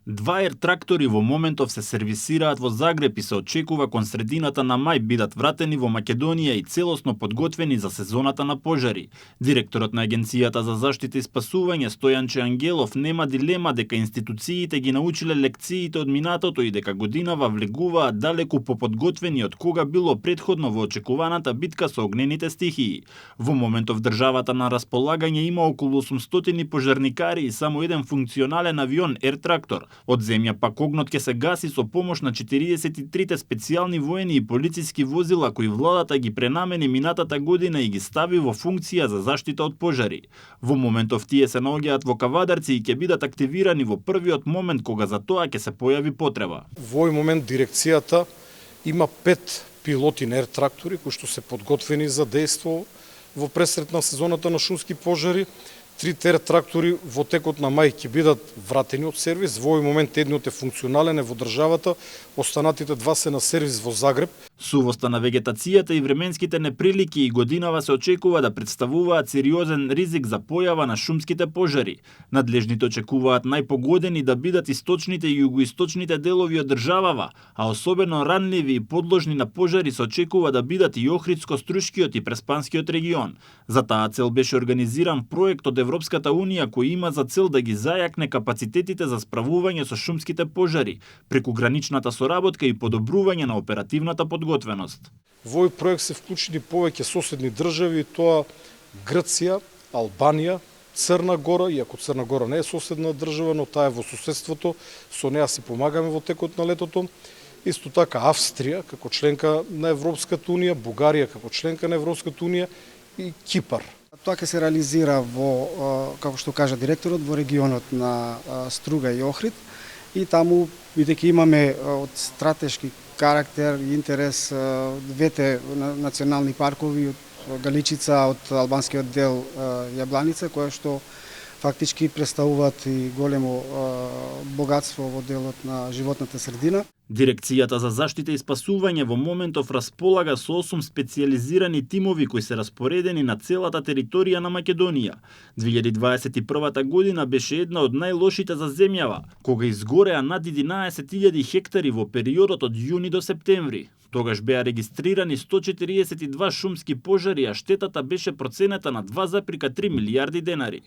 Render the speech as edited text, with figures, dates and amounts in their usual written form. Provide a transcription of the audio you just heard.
Два ер-трактори во моментов се сервисираат во Загреб и се очекува кон средината на мај бидат вратени во Македонија и целосно подготвени за сезоната на пожари. Директорот на Агенцијата за заштита и спасување Стојанче Ангелов нема дилема дека институциите ги научиле лекциите од минатото и дека годинава влегуваат далеку поподготвени од кога било претходно во очекуваната битка со огнените стихии. Во моментов државата на располагање има околу 800 пожарникари и само еден функционален авион ер-трактор. Од земја пак огнот ќе се гаси со помош на 43 специјални воени и полициски возила кои владата ги пренамени минатата година и ги стави во функција за заштита од пожари. Во моментов тие се наоѓаат во Кавадарци и ќе бидат активирани во првиот момент кога за тоа ќе се појави потреба. Во овој момент дирекцијата има 5 пилотни ер-трактори кои што се подготвени за дејство во пресрет на сезоната на шумски пожари. 3 ер-трактори во текот на мај ќе бидат вратени од сервис. Во овој момент едниот е функционален во државата, останатите два се на сервис во Загреб. Сувоста на вегетацијата и временските неприлики и годинава се очекува да представуваат сериозен ризик за појава на шумските пожари. Надлежните очекуваат најпогодени да бидат источните и југоисточните делови од државава, а особено ранливи и подложни на пожари се очекува да бидат и Охридско-Струшкиот и Преспанскиот регион. За таа цел беше организиран проект од Европската унија кој има за цел да ги зајакне капацитетите за справување со шумските пожари, преку граничната соработка и подобрување на оперативната подготвеност. Во овој проект се вклучени повеќе соседни држави, тоа Грција, Албанија, Црна Гора, иако Црна Гора не е соседна држава, но таа е во соседството, со неа си помагаме во текот на летото. Исто така Австрија како членка на Европската унија, Бугарија како членка на Европската унија и Кипар. Тоа ќе се реализира во, како што кажа директорот, во регионот на Струга и Охрид и таму, бидејќи имаме од стратешки карактер и интерес двете национални паркови, од Галичица, од албанскиот дел Јабланица, која што фактички представуваат и големо богатство во делот на животната средина. Дирекцијата за заштита и спасување во моментов располага со 8 специјализирани тимови кои се распоредени на целата територија на Македонија. 2021 година беше една од најлошите за земјава, кога изгореа над 11.000 хектари во периодот од јуни до септември. Тогаш беа регистрирани 142 шумски пожари, а штетата беше проценета на 2,3 милијарди денари.